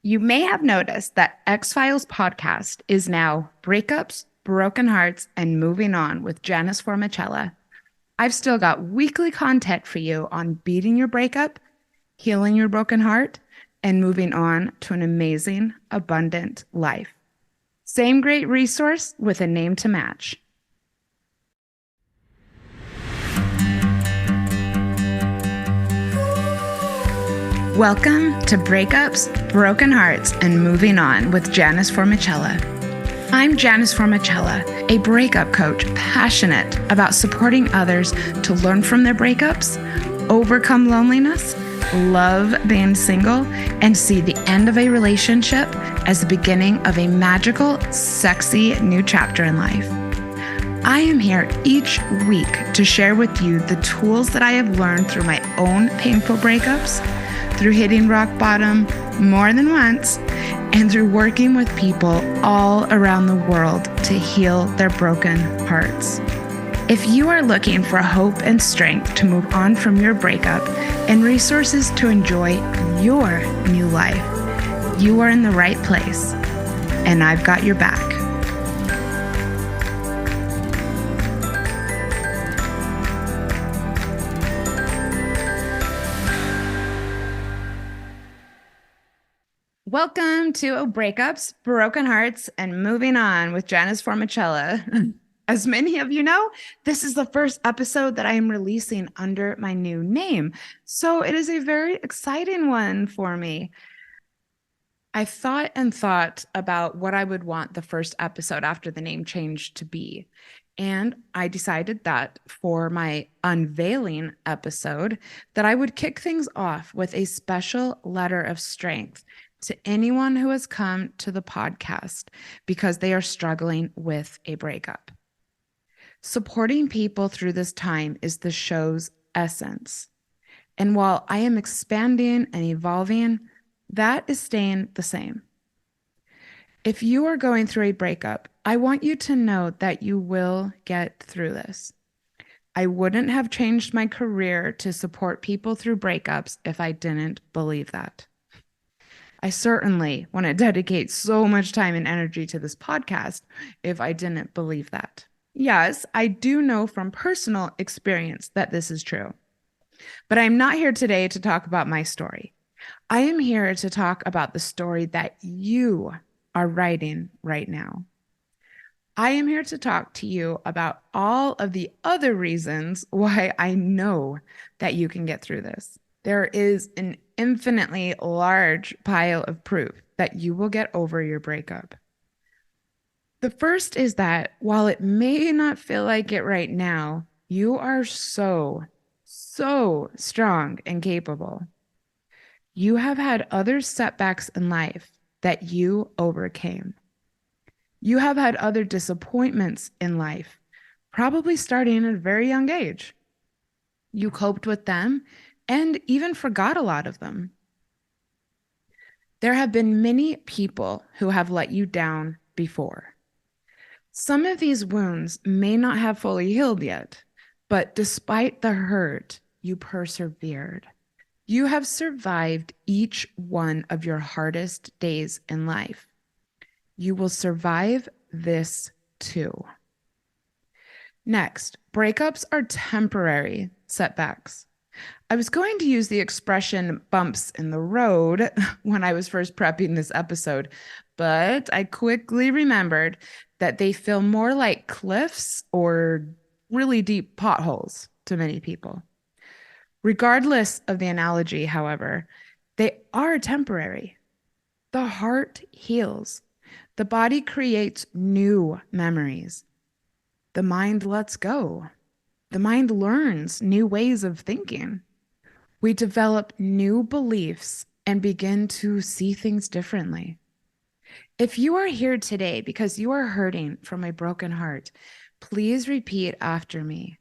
You may have noticed that X-Files podcast is now Breakups, Broken Hearts, and Moving On with Janice Formicella. I've still got weekly content for you on beating your breakup, healing your broken heart, and moving on to an amazing, abundant life. Same great resource with a name to match. Welcome to Breakups, Broken Hearts, and Moving On with Janice Formicella. I'm Janice Formicella, a breakup coach passionate about supporting others to learn from their breakups, overcome loneliness, love being single, and see the end of a relationship as the beginning of a magical, sexy new chapter in life. I am here each week to share with you the tools that I have learned through my own painful breakups, through hitting rock bottom more than once, and through working with people all around the world to heal their broken hearts. If you are looking for hope and strength to move on from your breakup and resources to enjoy your new life, you are in the right place, and I've got your back. Welcome to Breakups, Broken Hearts, and Moving On with Janice Formicella. As many of you know, this is the first episode that I am releasing under my new name, so it is a very exciting one for me. I thought about what I would want the first episode after the name change to be. And I decided that for my unveiling episode, that I would kick things off with a special letter of strength to anyone who has come to the podcast because they are struggling with a breakup. Supporting people through this time is the show's essence. And while I am expanding and evolving, that is staying the same. If you are going through a breakup, I want you to know that you will get through this. I wouldn't have changed my career to support people through breakups if I didn't believe that. I certainly want to dedicate so much time and energy to this podcast if I didn't believe that. Yes, I do know from personal experience that this is true. But I'm not here today to talk about my story. I am here to talk about the story that you are writing right now. I am here to talk to you about all of the other reasons why I know that you can get through this. There is an infinitely large pile of proof that you will get over your breakup. The first is that while it may not feel like it right now, you are so strong and capable. You have had other setbacks in life that you overcame. You have had other disappointments in life, probably starting at a very young age. You coped with them and even forgot a lot of them. There have been many people who have let you down before. Some of these wounds may not have fully healed yet, but despite the hurt, you persevered. You have survived each one of your hardest days in life. You will survive this too. Next, breakups are temporary setbacks. I was going to use the expression bumps in the road when I was first prepping this episode, but I quickly remembered that they feel more like cliffs or really deep potholes to many people. Regardless of the analogy, however, they are temporary. The heart heals. The body creates new memories. The mind lets go. The mind learns new ways of thinking. We develop new beliefs and begin to see things differently. If you are here today because you are hurting from a broken heart, please repeat after me.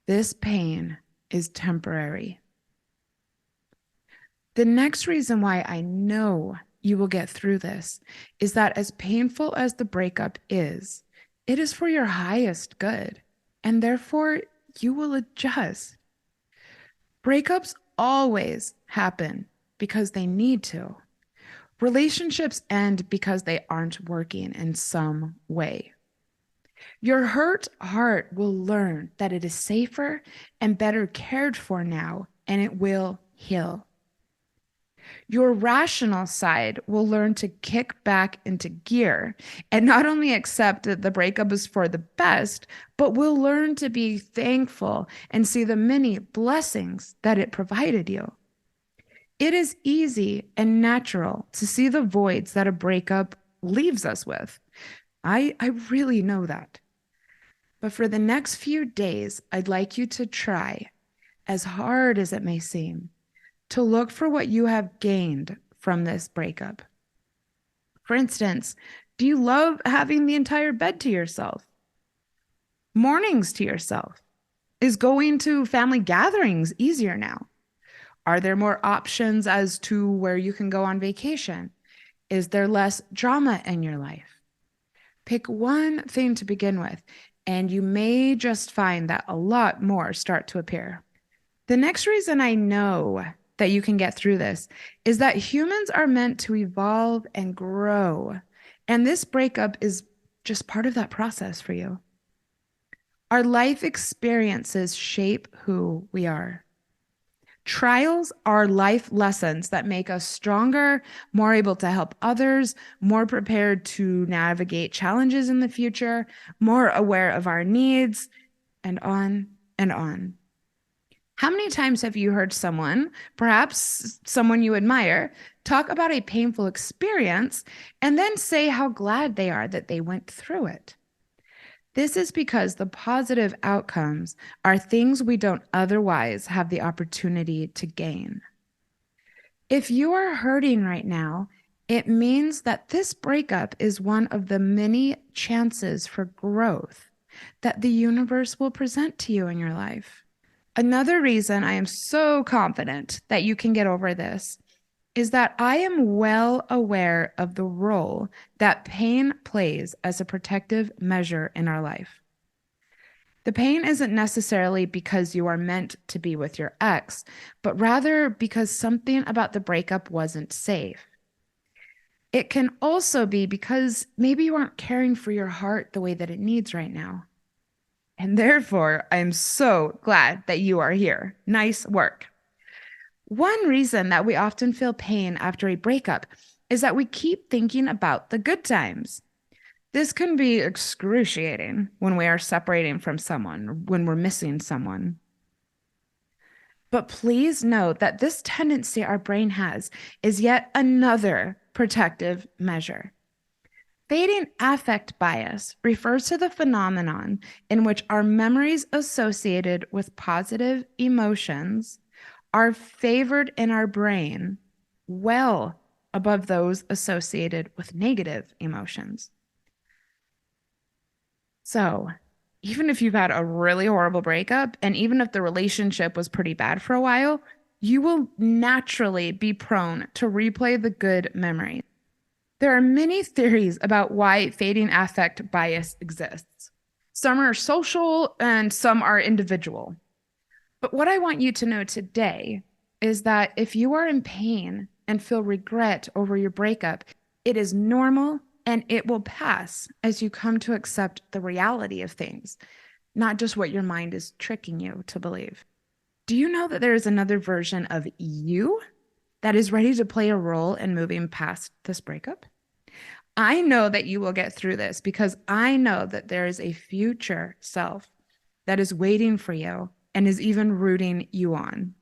This pain is temporary. The next reason why I know you will get through this is that as painful as the breakup is, it is for your highest good, and therefore you will adjust. Breakups always happen because they need to. Relationships end because they aren't working in some way. Your hurt heart will learn that it is safer and better cared for now, and it will heal. Your rational side will learn to kick back into gear and not only accept that the breakup is for the best, but will learn to be thankful and see the many blessings that it provided you. It is easy and natural to see the voids that a breakup leaves us with. I really know that. But for the next few days, I'd like you to try, as hard as it may seem, to look for what you have gained from this breakup. For instance, do you love having the entire bed to yourself? Mornings to yourself? Is going to family gatherings easier now? Are there more options as to where you can go on vacation? Is there less drama in your life? Pick one thing to begin with, and you may just find that a lot more start to appear. The next reason I know that you can get through this is that humans are meant to evolve and grow. And this breakup is just part of that process for you. Our life experiences shape who we are. Trials are life lessons that make us stronger, more able to help others, more prepared to navigate challenges in the future, more aware of our needs, and on and on. How many times have you heard someone, perhaps someone you admire, talk about a painful experience and then say how glad they are that they went through it? This is because the positive outcomes are things we don't otherwise have the opportunity to gain. If you are hurting right now, it means that this breakup is one of the many chances for growth that the universe will present to you in your life. Another reason I am so confident that you can get over this is that I am well aware of the role that pain plays as a protective measure in our life. The pain isn't necessarily because you are meant to be with your ex, but rather because something about the breakup wasn't safe. It can also be because maybe you aren't caring for your heart the way that it needs right now. And therefore, I am so glad that you are here. Nice work. One reason that we often feel pain after a breakup is that we keep thinking about the good times. This can be excruciating when we are separating from someone, when we're missing someone. But please note that this tendency our brain has is yet another protective measure. Fading affect bias refers to the phenomenon in which our memories associated with positive emotions are favored in our brain well above those associated with negative emotions. So, even if you've had a really horrible breakup, and even if the relationship was pretty bad for a while, you will naturally be prone to replay the good memories. There are many theories about why fading affect bias exists. Some are social and some are individual. But what I want you to know today is that if you are in pain and feel regret over your breakup, it is normal and it will pass as you come to accept the reality of things, not just what your mind is tricking you to believe. Do you know that there is another version of you that is ready to play a role in moving past this breakup? I know that you will get through this because I know that there is a future self that is waiting for you and is even rooting you on.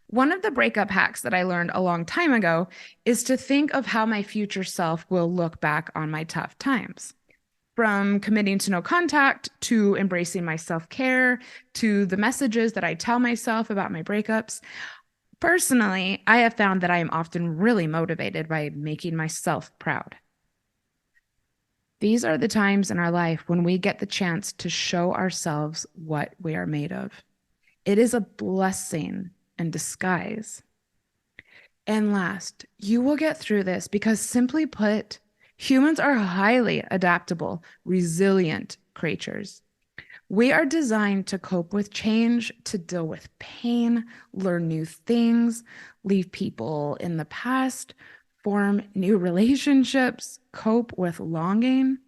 One of the breakup hacks that I learned a long time ago is to think of how my future self will look back on my tough times. From committing to no contact, to embracing my self-care, to the messages that I tell myself about my breakups. Personally, I have found that I am often really motivated by making myself proud. These are the times in our life when we get the chance to show ourselves what we are made of. It is a blessing in disguise. And last, you will get through this because, simply put, humans are highly adaptable, resilient creatures. We are designed to cope with change, to deal with pain, learn new things, leave people in the past, form new relationships, cope with longing,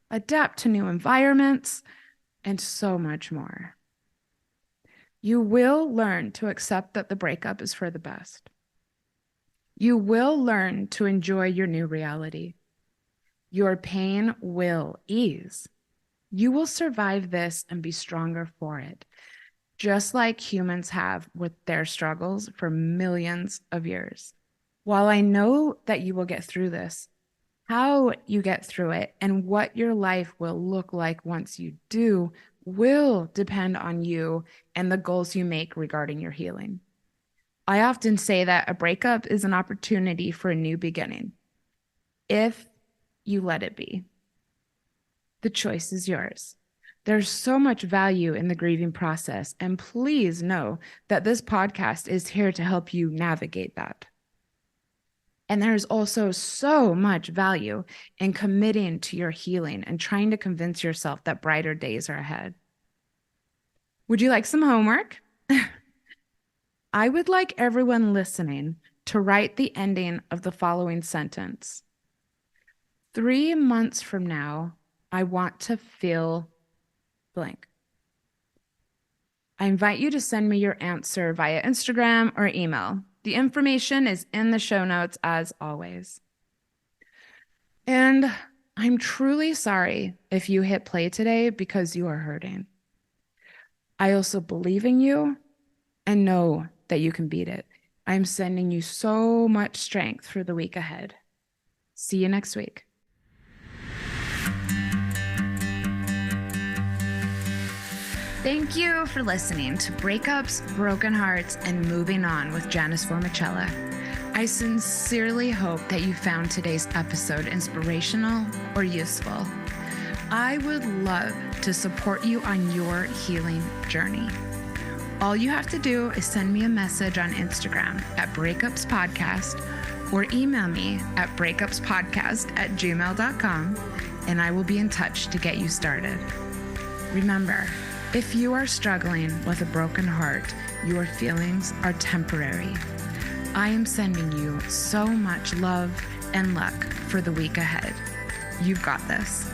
adapt to new environments, and so much more. You will learn to accept that the breakup is for the best. You will learn to enjoy your new reality. Your pain will ease. You will survive this and be stronger for it, just like humans have with their struggles for millions of years. While I know that you will get through this, how you get through it and what your life will look like once you do will depend on you and the goals you make regarding your healing. I often say that a breakup is an opportunity for a new beginning, if you let it be. The choice is yours. There's so much value in the grieving process, and please know that this podcast is here to help you navigate that. And there's also so much value in committing to your healing and trying to convince yourself that brighter days are ahead. Would you like some homework? I would like everyone listening to write the ending of the following sentence. 3 months from now, I want to feel blank. I invite you to send me your answer via Instagram or email. The information is in the show notes as always. And I'm truly sorry if you hit play today because you are hurting. I also believe in you and know that you can beat it. I'm sending you so much strength for the week ahead. See you next week. Thank you for listening to Breakups, Broken Hearts, and Moving On with Janice Formicella. I sincerely hope that you found today's episode inspirational or useful. I would love to support you on your healing journey. All you have to do is send me a message on Instagram at Breakups Podcast or email me at breakupspodcast@gmail.com, and I will be in touch to get you started. Remember, if you are struggling with a broken heart, your feelings are temporary. I am sending you so much love and luck for the week ahead. You've got this.